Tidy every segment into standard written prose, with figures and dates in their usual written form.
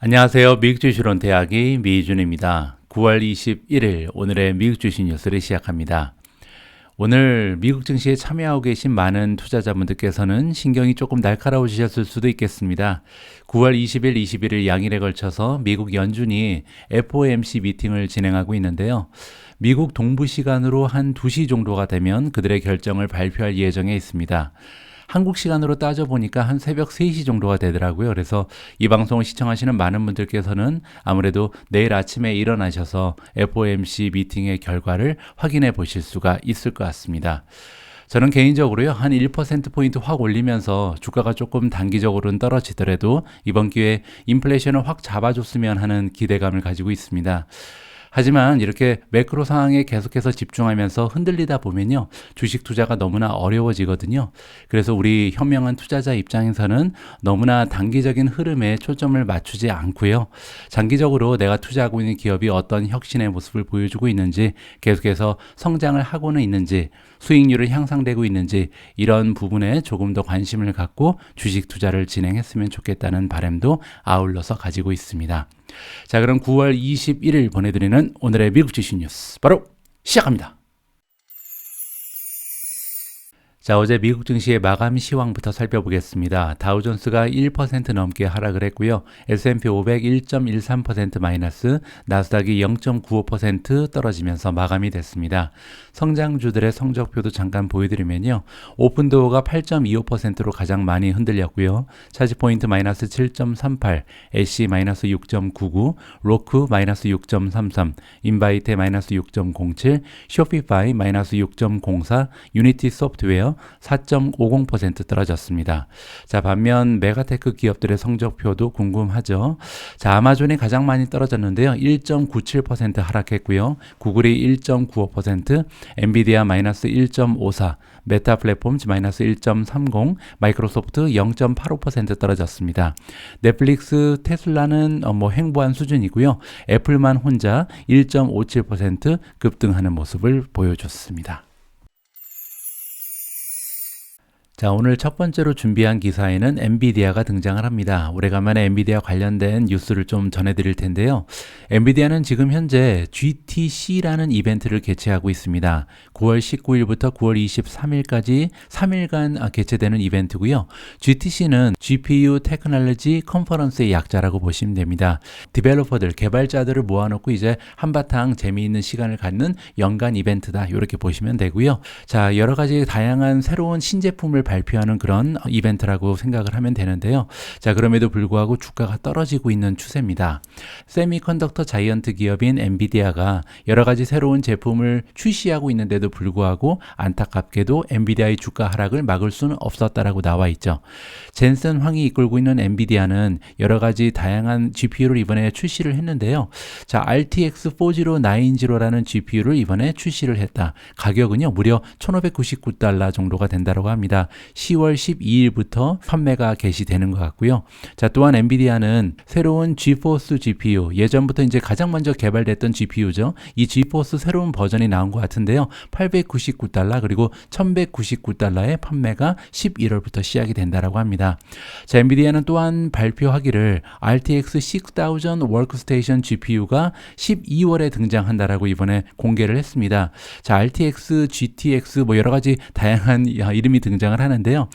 안녕하세요. 미국 주식론 대학의 미준입니다. 9월 21일 오늘의 미국 주식 뉴스를 시작합니다. 오늘 미국 증시에 참여하고 계신 많은 투자자분들께서는 신경이 조금 날카로우셨을 수도 있겠습니다. 9월 20일, 21일 양일에 걸쳐서 미국 연준이 FOMC 미팅을 진행하고 있는데요. 미국 동부 시간으로 한 2시 정도가 되면 그들의 결정을 발표할 예정에 있습니다. 한국 시간으로 따져보니까 한 새벽 3시 정도가 되더라고요. 그래서 이 방송을 시청하시는 많은 분들께서는 아무래도 내일 아침에 일어나셔서 FOMC 미팅의 결과를 확인해 보실 수가 있을 것 같습니다. 저는 개인적으로요, 한 1%포인트 확 올리면서 주가가 조금 단기적으로는 떨어지더라도 이번 기회에 인플레이션을 확 잡아줬으면 하는 기대감을 가지고 있습니다. 하지만 이렇게 매크로 상황에 계속해서 집중하면서 흔들리다 보면요, 주식 투자가 너무나 어려워지거든요. 그래서 우리 현명한 투자자 입장에서는 너무나 단기적인 흐름에 초점을 맞추지 않고요, 장기적으로 내가 투자하고 있는 기업이 어떤 혁신의 모습을 보여주고 있는지, 계속해서 성장을 하고는 있는지, 수익률을 향상되고 있는지, 이런 부분에 조금 더 관심을 갖고 주식 투자를 진행했으면 좋겠다는 바람도 아울러서 가지고 있습니다. 자, 그럼 9월 21일 보내드리는 오늘의 미국 주식 뉴스 바로 시작합니다. 자, 어제 미국 증시의 마감 시황부터 살펴보겠습니다. 다우존스가 1% 넘게 하락을 했고요. S&P 500 1.13% 마이너스, 나스닥이 0.95% 떨어지면서 마감이 됐습니다. 성장주들의 성적표도 잠깐 보여드리면요. 오픈도어가 8.25%로 가장 많이 흔들렸고요. 차지포인트 마이너스 7.38, 애쉬 마이너스 6.99, 로크 마이너스 6.33, 인바이테 마이너스 6.07, 쇼피파이 마이너스 6.04, 유니티 소프트웨어 4.50% 떨어졌습니다. 자, 반면 메가테크 기업들의 성적표도 궁금하죠. 자, 아마존이 가장 많이 떨어졌는데요. 1.97% 하락했고요. 구글이 1.95%, 엔비디아 마이너스 1.54, 메타 플랫폼즈 마이너스 1.30, 마이크로소프트 0.85% 떨어졌습니다. 넷플릭스, 테슬라는 행보한 수준이고요. 애플만 혼자 1.57% 급등하는 모습을 보여줬습니다. 자, 오늘 첫 번째로 준비한 기사에는 엔비디아가 등장을 합니다. 오래간만에 엔비디아 관련된 뉴스를 좀 전해드릴 텐데요. 엔비디아는 지금 현재 GTC라는 이벤트를 개최하고 있습니다. 9월 19일부터 9월 23일까지 3일간 개최되는 이벤트고요. GTC는 GPU 테크놀로지 컨퍼런스의 약자라고 보시면 됩니다. 디벨로퍼들, 개발자들을 모아놓고 이제 한바탕 재미있는 시간을 갖는 연간 이벤트다, 이렇게 보시면 되고요. 자, 여러 가지 다양한 새로운 신제품을 발표하는 그런 이벤트라고 생각을 하면 되는데요. 자, 그럼에도 불구하고 주가가 떨어지고 있는 추세입니다. 세미컨덕터 자이언트 기업인 엔비디아가 여러 가지 새로운 제품을 출시하고 있는데도 불구하고 안타깝게도 엔비디아의 주가 하락을 막을 수는 없었다라고 나와 있죠. 젠슨 황이 이끌고 있는 엔비디아는 여러 가지 다양한 GPU를 이번에 출시를 했는데요. 자, RTX 4090라는 GPU를 이번에 출시를 했다. 가격은요, 무려 $1,599 정도가 된다고 합니다. 10월 12일부터 판매가 개시되는 것 같고요. 자, 또한 엔비디아는 새로운 지포스 GPU, 예전부터 이제 가장 먼저 개발됐던 GPU죠. 이 지포스 새로운 버전이 나온 것 같은데요. $899 그리고 $1,199의 판매가 11월부터 시작이 된다라고 합니다. 자, 엔비디아는 또한 발표하기를 RTX 6000 워크스테이션 GPU가 12월에 등장한다라고 이번에 공개를 했습니다. 자, RTX, GTX 여러 가지 다양한 이름이 등장을 하는데요.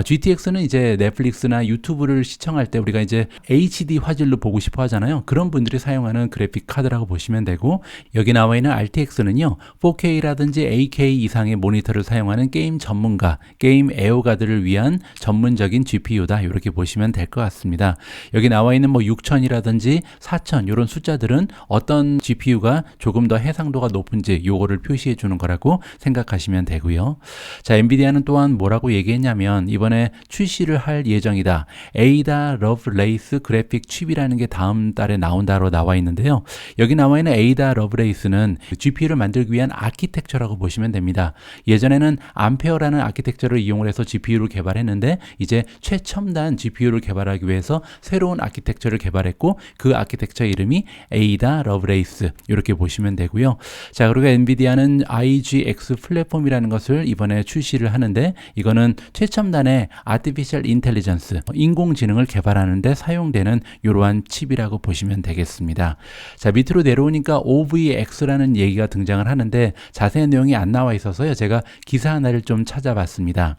GTX는 이제 넷플릭스나 유튜브를 시청할 때 우리가 이제 HD 화질로 보고 싶어 하잖아요. 그런 분들이 사용하는 그래픽 카드라고 보시면 되고, 여기 나와 있는 RTX는요, 4K라든지 8K 이상의 모니터를 사용하는 게임 전문가, 게임 애호가들을 위한 전문적인 GPU다, 이렇게 보시면 될 것 같습니다. 여기 나와 있는 6000이라든지 4000 이런 숫자들은 어떤 GPU가 조금 더 해상도가 높은지 요거를 표시해 주는 거라고 생각하시면 되고요. 자, 엔비디아는 또한 뭐라고 얘기했냐면 이번에 출시를 할 예정이다. 에이다 러브레이스 그래픽 칩이라는 게 다음 달에 나온다로 나와 있는데요. 여기 나와 있는 에이다 러브레이스는 GPU를 만들기 위한 아키텍처라고 보시면 됩니다. 예전에는 암페어라는 아키텍처를 이용을 해서 GPU를 개발했는데 이제 최첨단 GPU를 개발하기 위해서 새로운 아키텍처를 개발했고 그 아키텍처 이름이 에이다 러브레이스, 이렇게 보시면 되고요. 자, 그리고 엔비디아는 IGX 플랫폼이라는 것을 이번에 출시를 하는데 이거는 이거는 최첨단의 아티피셜 인텔리전스, 인공지능을 개발하는 데 사용되는 이러한 칩이라고 보시면 되겠습니다. 자, 밑으로 내려오니까 OVX라는 얘기가 등장을 하는데 자세한 내용이 안 나와 있어서요. 제가 기사 하나를 좀 찾아봤습니다.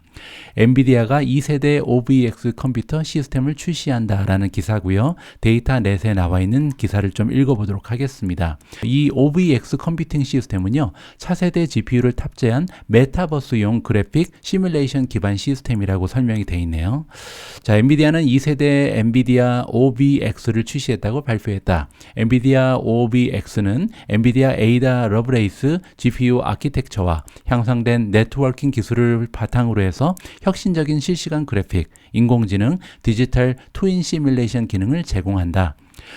엔비디아가 2세대 OVX 컴퓨터 시스템을 출시한다라는 기사고요. 데이터넷에 나와 있는 기사를 좀 읽어보도록 하겠습니다. 이 OVX 컴퓨팅 시스템은요, 차세대 GPU를 탑재한 메타버스용 그래픽 시뮬레이션 기반 시스템이라고 설명이 되어 있네요. 자, 엔비디아는 2세대 엔비디아 OVX를 출시했다고 발표했다. 엔비디아 OVX는 엔비디아 에이다 러브레이스 GPU 아키텍처와 향상된 네트워킹 기술을 바탕으로 해서 혁신적인 실시간 그래픽, 인공지능, 디지털 트윈 시뮬레이션 기능을 제공한다.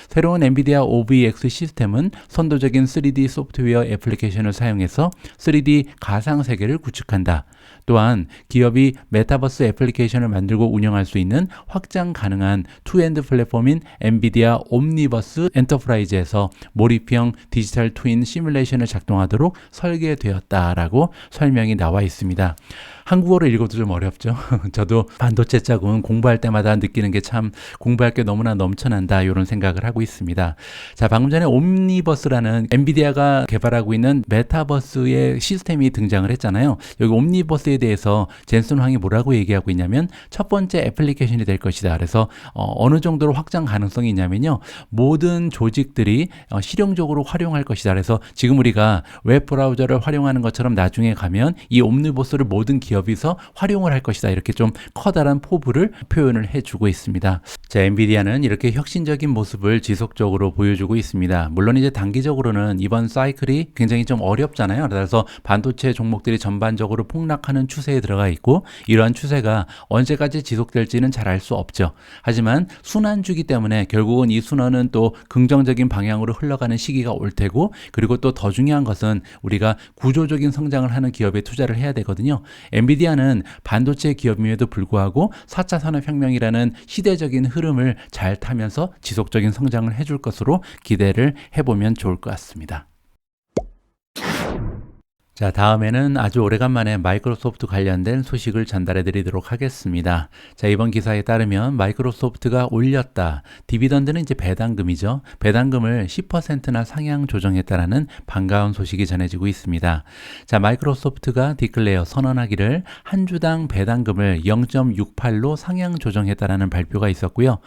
새로운 엔비디아 OVX 시스템은 선도적인 3D 소프트웨어 애플리케이션을 사용해서 3D 가상 세계를 구축한다. 또한 기업이 메타버스 애플리케이션을 만들고 운영할 수 있는 확장 가능한 투엔드 플랫폼인 엔비디아 옴니버스 엔터프라이즈에서 몰입형 디지털 트윈 시뮬레이션을 작동하도록 설계되었다라고 설명이 나와 있습니다. 한국어를 읽어도 좀 어렵죠. 저도 반도체 자금은 공부할 때마다 느끼는 게 참 공부할 게 너무나 넘쳐난다 이런 생각을 하고 있습니다. 자, 방금 전에 옴니버스라는 엔비디아가 개발하고 있는 메타버스의 시스템이 등장을 했잖아요. 여기 옴니버스에 대해서 젠슨 황이 뭐라고 얘기하고 있냐면 첫 번째 애플리케이션이 될 것이다. 그래서 어느 정도로 확장 가능성이 있냐면요. 모든 조직들이 실용적으로 활용할 것이다. 그래서 지금 우리가 웹 브라우저를 활용하는 것처럼 나중에 가면 이 옴니버스를 모든 기업에서 활용을 할 것이다. 이렇게 좀 커다란 포부를 표현을 해주고 있습니다. 자, 엔비디아는 이렇게 혁신적인 모습을 지속적으로 보여주고 있습니다. 물론 이제 단기적으로는 이번 사이클이 굉장히 좀 어렵잖아요. 그래서 반도체 종목들이 전반적으로 폭락하는 추세에 들어가 있고 이러한 추세가 언제까지 지속될지는 잘 알 수 없죠. 하지만 순환주기 때문에 결국은 이 순환은 또 긍정적인 방향으로 흘러가는 시기가 올 테고 그리고 또 더 중요한 것은 우리가 구조적인 성장을 하는 기업에 투자를 해야 되거든요. 엔비디아는 반도체 기업임에도 불구하고 4차 산업혁명이라는 시대적인 흐름을 잘 타면서 지속적인 성장을 해줄 것으로 기대를 해보면 좋을 것 같습니다. 자, 다음에는 아주 오래간만에 마이크로소프트 관련된 소식을 전달해 드리도록 하겠습니다. 자, 이번 기사에 따르면 마이크로소프트가 올렸다. 디비던드는 이제 배당금이죠. 배당금을 10%나 상향 조정했다라는 반가운 소식이 전해지고 있습니다. 자, 마이크로소프트가 디클레어 선언하기를 한 주당 배당금을 0.68로 상향 조정했다라는 발표가 있었고요.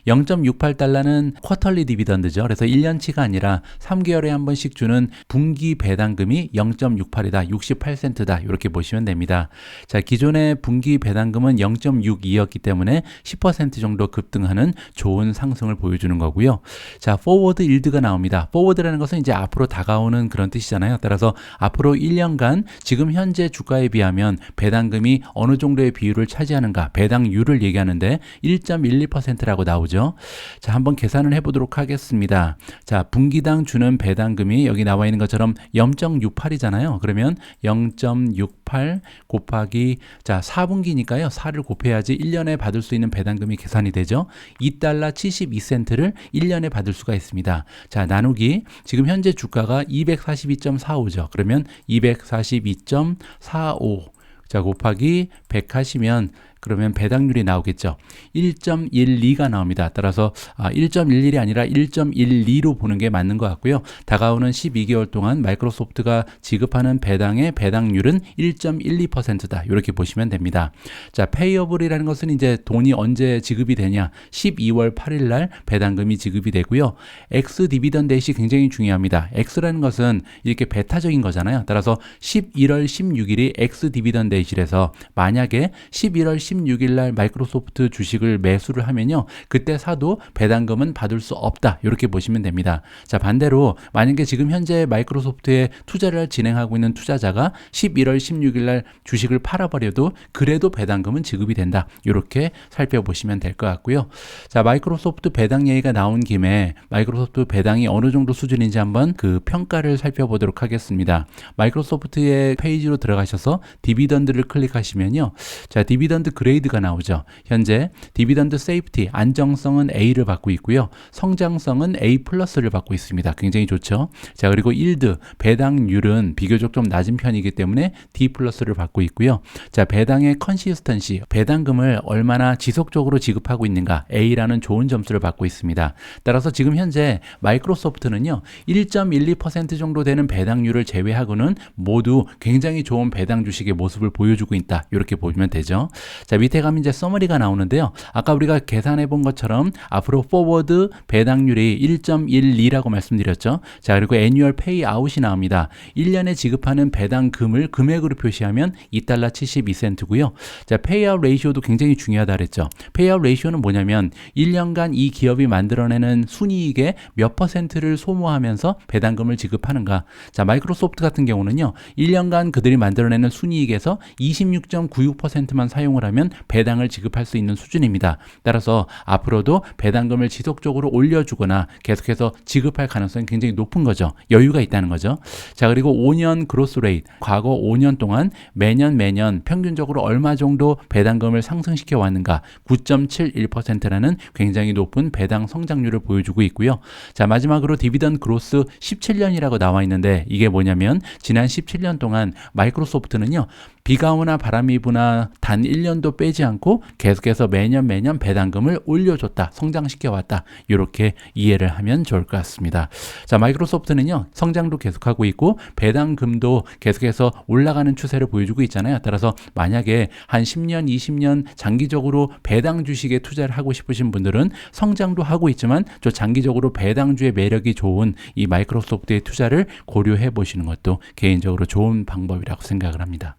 0.68달러는 쿼털리 디비던드죠. 그래서 1년치가 아니라 3개월에 한 번씩 주는 분기 배당금이 0.68 68센트다 이렇게 보시면 됩니다. 자, 기존의 분기 배당금은 0.62였기 때문에 10% 정도 급등하는 좋은 상승을 보여주는 거고요. 자, 포워드 일드가 나옵니다. 포워드라는 것은 이제 앞으로 다가오는 그런 뜻이잖아요. 따라서 앞으로 1년간 지금 현재 주가에 비하면 배당금이 어느 정도의 비율을 차지하는가 배당률을 얘기하는데 1.12%라고 나오죠. 자, 한번 계산을 해보도록 하겠습니다. 자, 분기당 주는 배당금이 여기 나와 있는 것처럼 0.68이잖아요. 그러면 0.68 곱하기 자 4분기니까요. 4를 곱해야지 1년에 받을 수 있는 배당금이 계산이 되죠. 2달러 72센트를 1년에 받을 수가 있습니다. 자, 나누기 지금 현재 주가가 242.45죠. 그러면 242.45 자 곱하기 100 하시면 그러면 배당률이 나오겠죠. 1.12가 나옵니다. 따라서 1.11이 아니라 1.12로 보는 게 맞는 것 같고요. 다가오는 12개월 동안 마이크로소프트가 지급하는 배당의 배당률은 1.12%다. 이렇게 보시면 됩니다. 자, 페이어블이라는 것은 이제 돈이 언제 지급이 되냐? 12월 8일 날 배당금이 지급이 되고요. X 디비던드 데이시 굉장히 중요합니다. X라는 것은 이렇게 배타적인 거잖아요. 따라서 11월 16일이 X 디비던드 데이시라서 만약에 11월 16일 날 마이크로소프트 주식을 매수를 하면요. 그때 사도 배당금은 받을 수 없다. 이렇게 보시면 됩니다. 자, 반대로 만약에 지금 현재 마이크로소프트에 투자를 진행하고 있는 투자자가 11월 16일 날 주식을 팔아버려도 그래도 배당금은 지급이 된다. 이렇게 살펴보시면 될 것 같고요. 자, 마이크로소프트 배당 얘기가 나온 김에 마이크로소프트 배당이 어느 정도 수준인지 한번 그 평가를 살펴보도록 하겠습니다. 마이크로소프트의 페이지로 들어가셔서 디비던드를 클릭하시면요. 자, 디비던드 그레이드가 나오죠. 현재 디비던드 세이프티, 안정성은 A를 받고 있고요. 성장성은 A 플러스를 받고 있습니다. 굉장히 좋죠. 자, 그리고 일드, 배당률은 비교적 좀 낮은 편이기 때문에 D 플러스를 받고 있고요. 자, 배당의 컨시스턴시, 배당금을 얼마나 지속적으로 지급하고 있는가, A라는 좋은 점수를 받고 있습니다. 따라서 지금 현재 마이크로소프트는요, 1.12% 정도 되는 배당률을 제외하고는 모두 굉장히 좋은 배당 주식의 모습을 보여주고 있다. 이렇게 보면 되죠. 자, 밑에 가면 이제 서머리가 나오는데요. 아까 우리가 계산해 본 것처럼 앞으로 포워드 배당률이 1.12라고 말씀드렸죠. 자, 그리고 애뉴얼 페이아웃이 나옵니다. 1년에 지급하는 배당금을 금액으로 표시하면 $2.72고요. 자, 페이아웃 레이시오도 굉장히 중요하다 그랬죠. 페이아웃 레이시오는 뭐냐면 1년간 이 기업이 만들어내는 순이익의 몇 퍼센트를 소모하면서 배당금을 지급하는가. 자, 마이크로소프트 같은 경우는요, 1년간 그들이 만들어내는 순이익에서 26.96%만 사용을 하면 배당을 지급할 수 있는 수준입니다. 따라서 앞으로도 배당금을 지속적으로 올려주거나 계속해서 지급할 가능성이 굉장히 높은 거죠. 여유가 있다는 거죠. 자, 그리고 5년 그로스 레이트, 과거 5년 동안 매년 평균적으로 얼마 정도 배당금을 상승시켜 왔는가, 9.71%라는 굉장히 높은 배당 성장률을 보여주고 있고요. 자, 마지막으로 디비던드 그로스 17년이라고 나와 있는데 이게 뭐냐면 지난 17년 동안 마이크로소프트는요, 비가 오나 바람이 부나 단 1년도 빼지 않고 계속해서 매년 배당금을 올려줬다, 성장시켜왔다, 이렇게 이해를 하면 좋을 것 같습니다. 자, 마이크로소프트는요, 성장도 계속하고 있고 배당금도 계속해서 올라가는 추세를 보여주고 있잖아요. 따라서 만약에 한 10년, 20년 장기적으로 배당 주식에 투자를 하고 싶으신 분들은 성장도 하고 있지만 저 장기적으로 배당주의 매력이 좋은 이 마이크로소프트의 투자를 고려해 보시는 것도 개인적으로 좋은 방법이라고 생각을 합니다.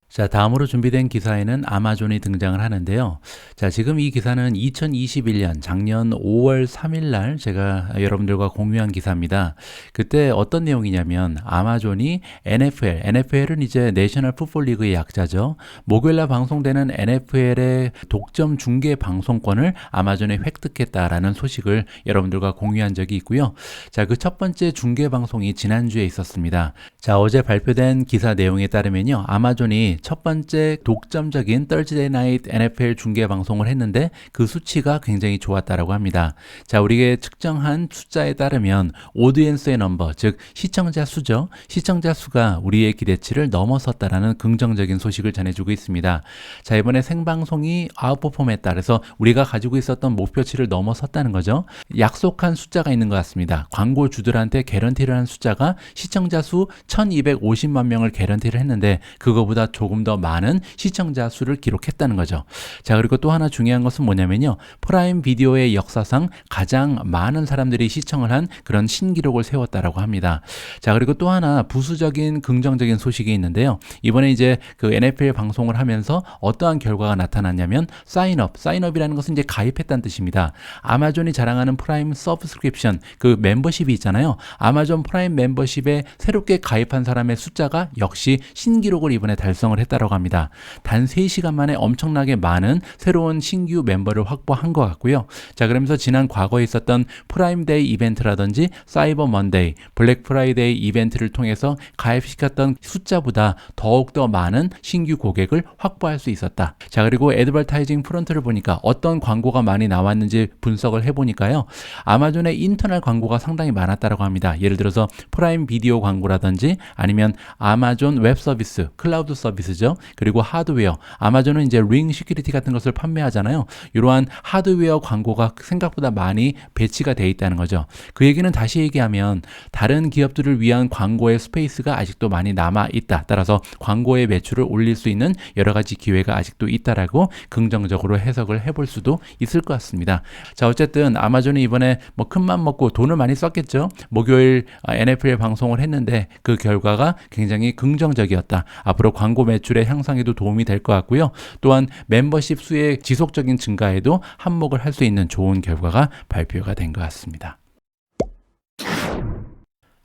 자, 다음으로 준비된 기사에는 아마존이 등장을 하는데요. 자, 지금 이 기사는 2021년 작년 5월 3일 날 제가 여러분들과 공유한 기사입니다. 그때 어떤 내용이냐면 아마존이 NFL은 이제 내셔널 풋볼 리그의 약자죠. 목요일 날 방송되는 NFL의 독점 중계 방송권을 아마존에 획득했다라는 소식을 여러분들과 공유한 적이 있고요. 자, 그 첫 번째 중계 방송이 지난주에 있었습니다. 자, 어제 발표된 기사 내용에 따르면요, 아마존이 첫 번째 독점적인 Thursday Night NFL 중계 방송을 했는데 그 수치가 굉장히 좋았다라고 합니다. 자, 우리가 측정한 숫자에 따르면 오디언스의 넘버, 즉 시청자 수죠. 시청자 수가 우리의 기대치를 넘어섰다라는 긍정적인 소식을 전해주고 있습니다. 자, 이번에 생방송이 아웃퍼폼했다. 그래서 우리가 가지고 있었던 목표치를 넘어섰다는 거죠. 약속한 숫자가 있는 것 같습니다. 광고주들한테 개런티를 한 숫자가 시청자 수 1250만 명을 개런티를 했는데 그거보다 조금 더 많은 시청자 수를 기록했다는 거죠. 자, 그리고 또 하나 중요한 것은 뭐냐면요, 프라임 비디오의 역사상 가장 많은 사람들이 시청을 한 그런 신기록을 세웠다라고 합니다. 자, 그리고 또 하나 부수적인 긍정적인 소식이 있는데요. 이번에 이제 그 NFL 방송을 하면서 어떠한 결과가 나타났냐면 사인업이라는 것은 이제 가입했다는 뜻입니다. 아마존이 자랑하는 프라임 서브스크립션, 그 멤버십이 있잖아요. 아마존 프라임 멤버십에 새롭게 가입한 사람의 숫자가 역시 신기록을 이번에 달성을 했다고 합니다. 단 3시간 만에 엄청나게 많은 새로운 신규 멤버를 확보한 것 같고요. 자, 그러면서 지난 과거에 있었던 프라임데이 이벤트라든지 사이버 먼데이, 블랙 프라이데이 이벤트를 통해서 가입시켰던 숫자보다 더욱더 많은 신규 고객을 확보할 수 있었다. 자, 그리고 애드버타이징 프론트를 보니까 어떤 광고가 많이 나왔는지 분석을 해보니까요, 아마존의 인터널 광고가 상당히 많았다고 합니다. 예를 들어서 프라임 비디오 광고라든지 아니면 아마존 웹 서비스, 클라우드 서비스죠. 그리고 하드웨어, 아마존은 이제 링 시큐리티 같은 것을 판매하잖아요. 이러한 하드웨어 광고가 생각보다 많이 배치가 돼 있다는 거죠. 그 얘기는 다시 얘기하면 다른 기업들을 위한 광고의 스페이스가 아직도 많이 남아 있다. 따라서 광고의 매출을 올릴 수 있는 여러 가지 기회가 아직도 있다라고 긍정적으로 해석을 해볼 수도 있을 것 같습니다. 자, 어쨌든 아마존이 이번에 뭐 큰맘 먹고 돈을 많이 썼겠죠. 목요일 NFL 방송을 했는데 그 결과가 굉장히 긍정적이었다. 앞으로 광고 매출의 향상에도 도움이 될 것 같고요. 또한 멤버십 수의 지속적인 증가에도 한몫을 할 수 있는 좋은 결과가 발표가 된 것 같습니다.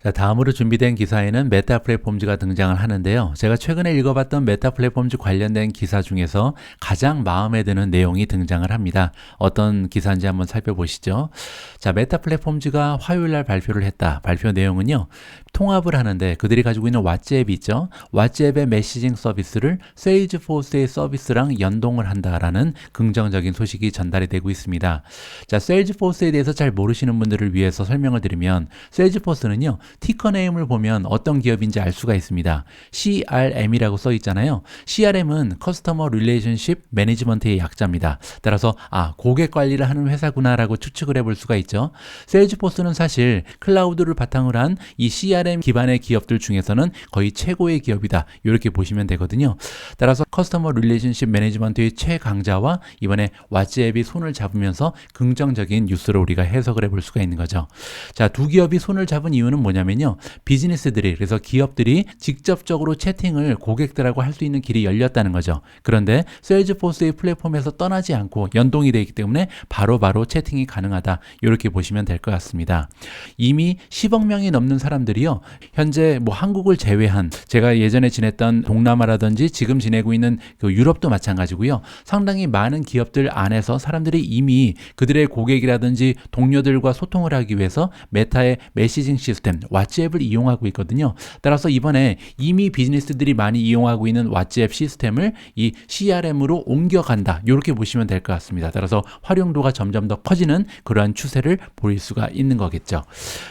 자, 다음으로 준비된 기사에는 메타 플랫폼즈가 등장을 하는데요. 제가 최근에 읽어봤던 메타 플랫폼즈 관련된 기사 중에서 가장 마음에 드는 내용이 등장을 합니다. 어떤 기사인지 한번 살펴보시죠. 자, 메타 플랫폼즈가 화요일 날 발표를 했다. 발표 내용은요. 통합을 하는데 그들이 가지고 있는 왓츠앱이 있죠. 왓츠앱의 메시징 서비스를 세일즈포스의 서비스랑 연동을 한다라는 긍정적인 소식이 전달이 되고 있습니다. 자, 세일즈포스에 대해서 잘 모르시는 분들을 위해서 설명을 드리면 세일즈포스는요. 티커 네임을 보면 어떤 기업인지 알 수가 있습니다. CRM이라고 써 있잖아요. CRM은 커스터머 릴레이션십 매니지먼트의 약자입니다. 따라서 고객 관리를 하는 회사구나라고 추측을 해볼 수가 있죠. 세일즈포스는 사실 클라우드를 바탕으로 한 이 CRM 기반의 기업들 중에서는 거의 최고의 기업이다. 이렇게 보시면 되거든요. 따라서 커스터머 릴레이션십 매니지먼트의 최강자와 이번에 왓츠앱이 손을 잡으면서 긍정적인 뉴스로 우리가 해석을 해볼 수가 있는 거죠. 자, 두 기업이 손을 잡은 이유는 뭐냐면요. 비즈니스들이, 그래서 기업들이 직접적으로 채팅을 고객들하고 할 수 있는 길이 열렸다는 거죠. 그런데 세일즈포스의 플랫폼에서 떠나지 않고 연동이 되어 있기 때문에 바로바로 채팅이 가능하다. 이렇게 보시면 될 것 같습니다. 이미 10억 명이 넘는 사람들이요. 현재 뭐 한국을 제외한 제가 예전에 지냈던 동남아라든지 지금 지내고 있는 그 유럽도 마찬가지고요. 상당히 많은 기업들 안에서 사람들이 이미 그들의 고객이라든지 동료들과 소통을 하기 위해서 메타의 메시징 시스템 왓츠앱을 이용하고 있거든요. 따라서 이번에 이미 비즈니스들이 많이 이용하고 있는 왓츠앱 시스템을 이 CRM으로 옮겨간다. 이렇게 보시면 될 것 같습니다. 따라서 활용도가 점점 더 커지는 그러한 추세를 보일 수가 있는 거겠죠.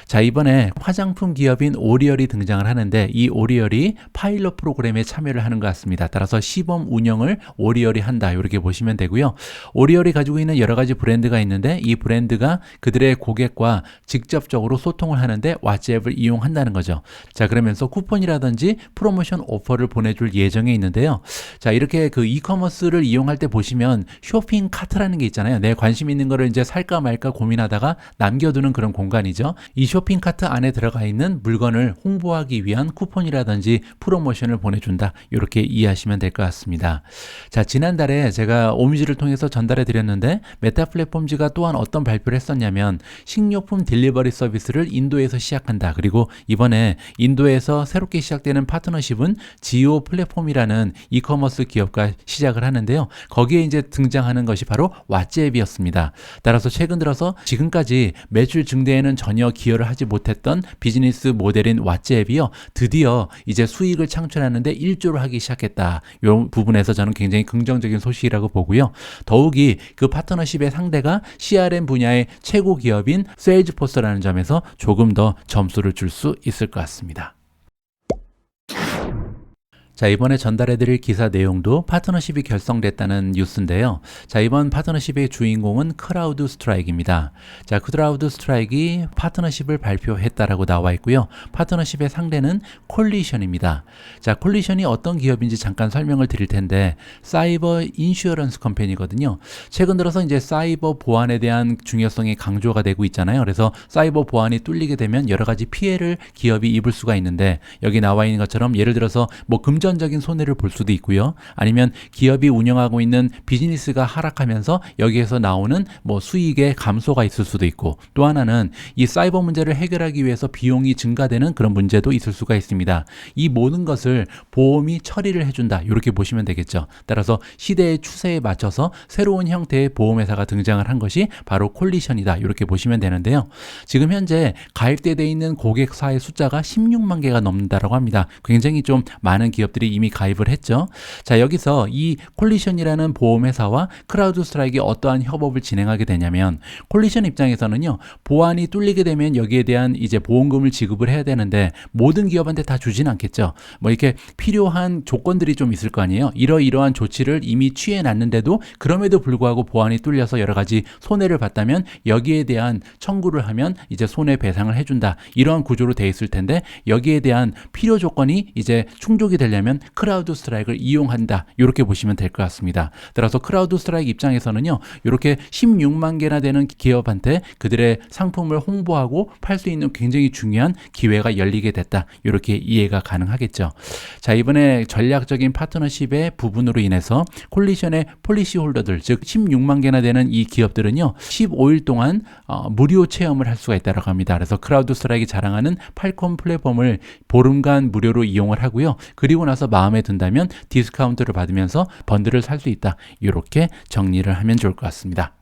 자, 이번에 화장품 기업인 오리얼이 등장을 하는데 이 오리얼이 파일럿 프로그램에 참여를 하는 것 같습니다. 따라서 시범 운영을 오리얼이 한다. 이렇게 보시면 되고요. 오리얼이 가지고 있는 여러 가지 브랜드가 있는데 이 브랜드가 그들의 고객과 직접적으로 소통을 하는데 왓츠앱을 이용한다는 거죠. 자, 그러면서 쿠폰이라든지 프로모션 오퍼를 보내줄 예정에 있는데요. 자, 이렇게 그 이커머스를 이용할 때 보시면 쇼핑 카트라는 게 있잖아요. 내 관심 있는 거를 이제 살까 말까 고민하다가 남겨두는 그런 공간이죠. 이 쇼핑 카트 안에 들어가 있는 물건을 홍보하기 위한 쿠폰이라든지 프로모션을 보내준다. 이렇게 이해하시면 될 것 같습니다. 자, 지난달에 제가 오뮤지를 통해서 전달해 드렸는데 메타 플랫폼즈가 또한 어떤 발표를 했었냐면 식료품 딜리버리 서비스를 인도에서 시작한다. 그리고 이번에 인도에서 새롭게 시작되는 파트너십은 지오 플랫폼이라는 이커머스 기업과 시작을 하는데요. 거기에 이제 등장하는 것이 바로 왓츠앱이었습니다. 따라서 최근 들어서 지금까지 매출 증대에는 전혀 기여를 하지 못했던 비즈니스 모델인 왓츠앱이요. 드디어 이제 수익을 창출하는데 일조를 하기 시작했다. 이 부분에서 저는 굉장히 긍정적인 소식이라고 보고요. 더욱이 그 파트너십의 상대가 CRM 분야의 최고 기업인 세일즈포스라는 점에서 조금 더 점수를 줄 수 있을 것 같습니다. 자, 이번에 전달해드릴 기사 내용도 파트너십이 결성됐다는 뉴스인데요. 자, 이번 파트너십의 주인공은 크라우드 스트라이크입니다. 자, 크라우드 스트라이크가 파트너십을 발표했다라고 나와 있고요. 파트너십의 상대는 콜리션입니다. 자, 콜리션이 어떤 기업인지 잠깐 설명을 드릴 텐데 사이버 인슈어런스 컴퍼니거든요. 최근 들어서 이제 사이버 보안에 대한 중요성이 강조가 되고 있잖아요. 그래서 사이버 보안이 뚫리게 되면 여러 가지 피해를 기업이 입을 수가 있는데 여기 나와 있는 것처럼 예를 들어서 뭐 금전적인 손해를 볼 수도 있고요. 아니면 기업이 운영하고 있는 비즈니스가 하락하면서 여기에서 나오는 뭐 수익의 감소가 있을 수도 있고 또 하나는 이 사이버 문제를 해결하기 위해서 비용이 증가되는 그런 문제도 있을 수가 있습니다. 이 모든 것을 보험이 처리를 해준다. 이렇게 보시면 되겠죠. 따라서 시대의 추세에 맞춰서 새로운 형태의 보험회사가 등장을 한 것이 바로 콜리션이다. 이렇게 보시면 되는데요. 지금 현재 가입되어 있는 고객사의 숫자가 16만 개가 넘는다라고 합니다. 굉장히 좀 많은 기업들이 이미 가입을 했죠. 자, 여기서 이 콜리션이라는 보험회사와 크라우드 스트라이크가 어떠한 협업을 진행하게 되냐면 콜리션 입장에서는요. 보안이 뚫리게 되면 여기에 대한 이제 보험금을 지급을 해야 되는데 모든 기업한테 다 주진 않겠죠. 뭐 이렇게 필요한 조건들이 좀 있을 거 아니에요. 이러이러한 조치를 이미 취해 놨는데도 그럼에도 불구하고 보안이 뚫려서 여러 가지 손해를 봤다면 여기에 대한 청구를 하면 이제 손해배상을 해준다. 이러한 구조로 돼 있을 텐데 여기에 대한 필요 조건이 이제 충족이 되려면 뭐냐면 크라우드 스트라이크를 이용한다. 이렇게 보시면 될 것 같습니다. 따라서 크라우드 스트라이크 입장에서는요, 이렇게 16만 개나 되는 기업한테 그들의 상품을 홍보하고 팔 수 있는 굉장히 중요한 기회가 열리게 됐다. 이렇게 이해가 가능하겠죠. 자, 이번에 전략적인 파트너십의 부분으로 인해서 콜리션의 폴리시 홀더들, 즉 16만 개나 되는 이 기업들은요, 15일 동안 무료 체험을 할 수가 있다고 합니다. 그래서 크라우드 스트라이크이 자랑하는 팔콘 플랫폼을 보름간 무료로 이용을 하고요. 그리고 나서 마음에 든다면 디스카운트를 받으면서 번들을 살 수 있다. 이렇게 정리를 하면 좋을 것 같습니다.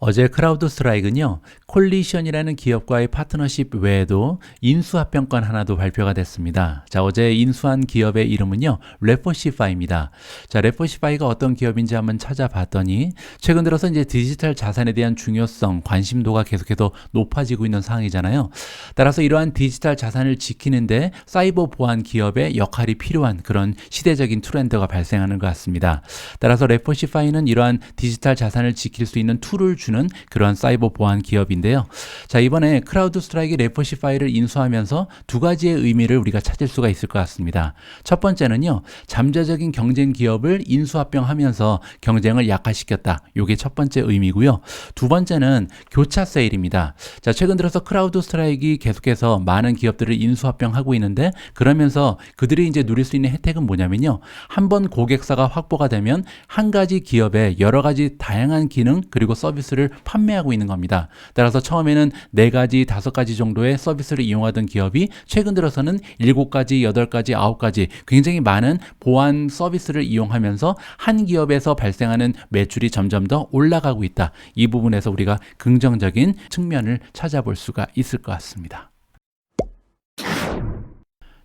어제 크라우드 스트라이크는요, 콜리션이라는 기업과의 파트너십 외에도 인수합병권 하나도 발표가 됐습니다. 자, 어제 인수한 기업의 이름은요, 레포시파이입니다. 자, 레포시파이가 어떤 기업인지 한번 찾아봤더니 최근 들어서 이제 디지털 자산에 대한 중요성, 관심도가 계속해서 높아지고 있는 상황이잖아요. 따라서 이러한 디지털 자산을 지키는데 사이버 보안 기업의 역할이 필요한 그런 시대적인 트렌드가 발생하는 것 같습니다. 따라서 레포시파이는 이러한 디지털 자산을 지킬 수 있는 툴을 주는 그러한 사이버 보안 기업인데요. 자, 이번에 크라우드 스트라이크 레포시파이를 인수하면서 두 가지의 의미를 우리가 찾을 수가 있을 것 같습니다. 첫 번째는요, 잠재적인 경쟁 기업을 인수합병하면서 경쟁을 약화시켰다. 이게 첫 번째 의미고요. 두 번째는 교차 세일입니다. 자, 최근 들어서 크라우드 스트라이크가 계속해서 많은 기업들을 인수합병하고 있는데, 그러면서 그들이 이제 누릴 수 있는 혜택은 뭐냐면요, 한번 고객사가 확보가 되면 한 가지 기업에 여러 가지 다양한 기능 그리고 서비스를 판매하고 있는 겁니다. 따라서 처음에는 4가지, 5가지 정도의 서비스를 이용하던 기업이 최근 들어서는 7가지, 8가지, 9가지 굉장히 많은 보안 서비스를 이용하면서 한 기업에서 발생하는 매출이 점점 더 올라가고 있다. 이 부분에서 우리가 긍정적인 측면을 찾아볼 수가 있을 것 같습니다.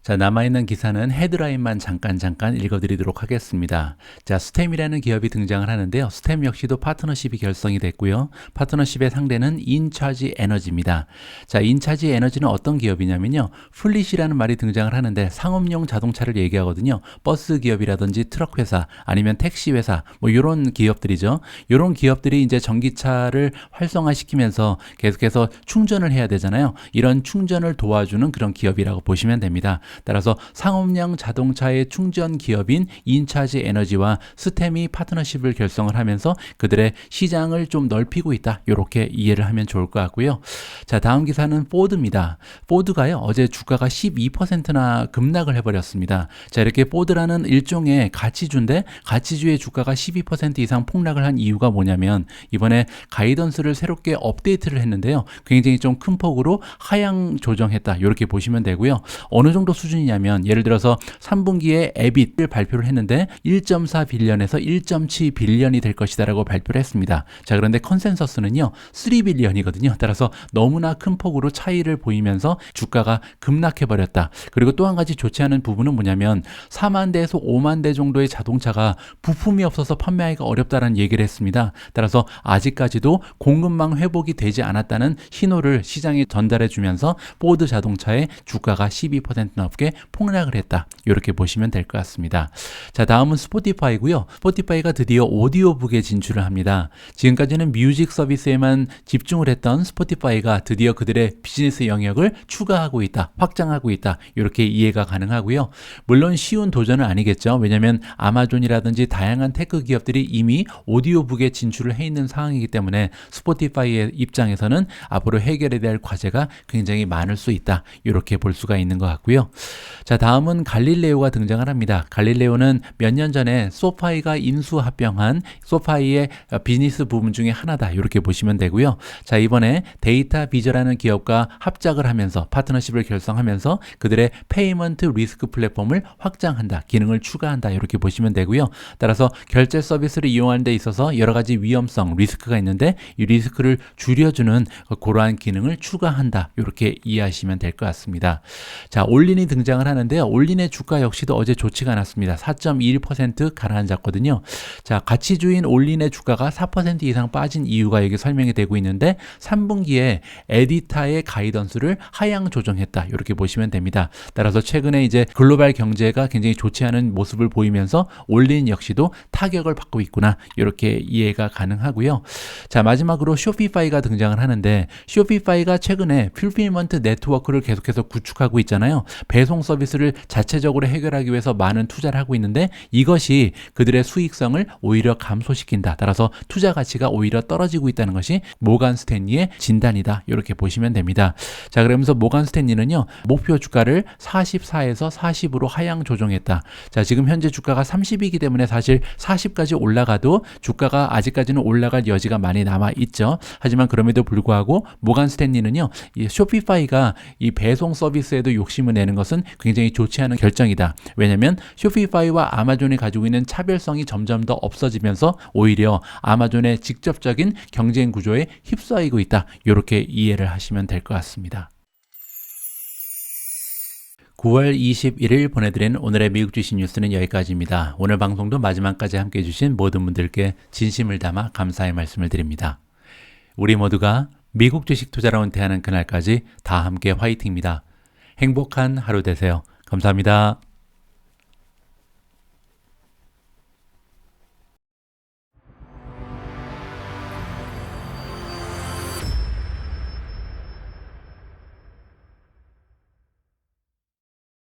자, 남아있는 기사는 헤드라인만 잠깐 읽어드리도록 하겠습니다. 자, 스템이라는 기업이 등장을 하는데요. 스템 역시도 파트너십이 결성이 됐고요. 파트너십의 상대는 인차지 에너지입니다. 자, 인차지 에너지는 어떤 기업이냐면요, 플릿이라는 말이 등장을 하는데 상업용 자동차를 얘기하거든요. 버스 기업이라든지 트럭 회사 아니면 택시 회사 뭐 이런 기업들이죠. 이런 기업들이 이제 전기차를 활성화시키면서 계속해서 충전을 해야 되잖아요. 이런 충전을 도와주는 그런 기업이라고 보시면 됩니다. 따라서 상업용 자동차의 충전 기업인 인차지 에너지와 스템이 파트너십을 결성을 하면서 그들의 시장을 좀 넓히고 있다. 이렇게 이해를 하면 좋을 것 같고요. 자, 다음 기사는 포드입니다. 포드가요, 어제 주가가 12%나 급락을 해버렸습니다. 자, 이렇게 포드라는 일종의 가치주인데 가치주의 주가가 12% 이상 폭락을 한 이유가 뭐냐면 이번에 가이던스를 새롭게 업데이트를 했는데요. 굉장히 좀 큰 폭으로 하향 조정했다. 이렇게 보시면 되고요. 어느 정도 수준이냐면 예를 들어서 3분기에 EBIT을 발표를 했는데 1.4 빌리언에서 1.7 빌리언이 될 것이다 라고 발표를 했습니다. 자, 그런데 컨센서스는요 3 빌리언이거든요. 따라서 너무나 큰 폭으로 차이를 보이면서 주가가 급락해버렸다. 그리고 또 한 가지 좋지 않은 부분은 뭐냐면 4만 대에서 5만 대 정도의 자동차가 부품이 없어서 판매하기가 어렵다는 얘기를 했습니다. 따라서 아직까지도 공급망 회복이 되지 않았다는 신호를 시장에 전달해 주면서 포드 자동차의 주가가 12% 넘게 폭락을 했다. 이렇게 보시면 될 것 같습니다. 자, 다음은 스포티파이고요. 스포티파이가 드디어 오디오북에 진출을 합니다. 지금까지는 뮤직 서비스에만 집중을 했던 스포티파이가 드디어 그들의 비즈니스 영역을 추가하고 있다, 확장하고 있다. 이렇게 이해가 가능하고요. 물론 쉬운 도전은 아니겠죠. 왜냐하면 아마존이라든지 다양한 테크 기업들이 이미 오디오북에 진출을 해 있는 상황이기 때문에 스포티파이의 입장에서는 앞으로 해결해야 될 과제가 굉장히 많을 수 있다. 이렇게 볼 수가 있는 것 같고요. 자, 다음은 갈릴레오가 등장을 합니다. 갈릴레오는 몇 년 전에 소파이가 인수합병한 소파이의 비즈니스 부분 중에 하나다. 이렇게 보시면 되고요. 자, 이번에 데이터 비저라는 기업과 합작을 하면서 파트너십을 결성하면서 그들의 페이먼트 리스크 플랫폼을 확장한다. 기능을 추가한다. 이렇게 보시면 되고요. 따라서 결제 서비스를 이용하는 데 있어서 여러 가지 위험성, 리스크가 있는데 이 리스크를 줄여주는 그러한 기능을 추가한다. 이렇게 이해하시면 될 것 같습니다. 자, 올린이 등장을 하는데요. 올린의 주가 역시도 어제 좋지가 않았습니다. 4.21% 가라앉았거든요. 자, 가치주인 올린의 주가가 4% 이상 빠진 이유가 여기 설명이 되고 있는데 3분기에 에디타의 가이던스를 하향 조정했다. 이렇게 보시면 됩니다. 따라서 최근에 이제 글로벌 경제가 굉장히 좋지 않은 모습을 보이면서 올린 역시도 타격을 받고 있구나. 이렇게 이해가 가능하고요. 자, 마지막으로 쇼피파이가 등장을 하는데 쇼피파이가 최근에 풀필먼트 네트워크를 계속해서 구축하고 있잖아요. 배송 서비스를 자체적으로 해결하기 위해서 많은 투자를 하고 있는데 이것이 그들의 수익성을 오히려 감소시킨다. 따라서 투자 가치가 오히려 떨어지고 있다는 것이 모간 스탠리의 진단이다. 이렇게 보시면 됩니다. 자, 그러면서 모간 스탠리는요, 목표 주가를 44에서 40으로 하향 조정했다. 자, 지금 현재 주가가 30이기 때문에 사실 40까지 올라가도 주가가 아직까지는 올라갈 여지가 많이 남아 있죠. 하지만 그럼에도 불구하고 모간 스탠리는요, 이 쇼피파이가 이 배송 서비스에도 욕심을 내는 것은 굉장히 좋지 않은 결정이다. 왜냐하면 쇼피파이와 아마존이 가지고 있는 차별성이 점점 더 없어지면서 오히려 아마존의 직접적인 경쟁 구조에 휩싸이고 있다. 이렇게 이해를 하시면 될 것 같습니다. 9월 21일 보내드린 오늘의 미국 주식 뉴스는 여기까지입니다. 오늘 방송도 마지막까지 함께 해주신 모든 분들께 진심을 담아 감사의 말씀을 드립니다. 우리 모두가 미국 주식 투자로 은퇴하는 그날까지 다 함께 화이팅입니다. 행복한 하루 되세요. 감사합니다.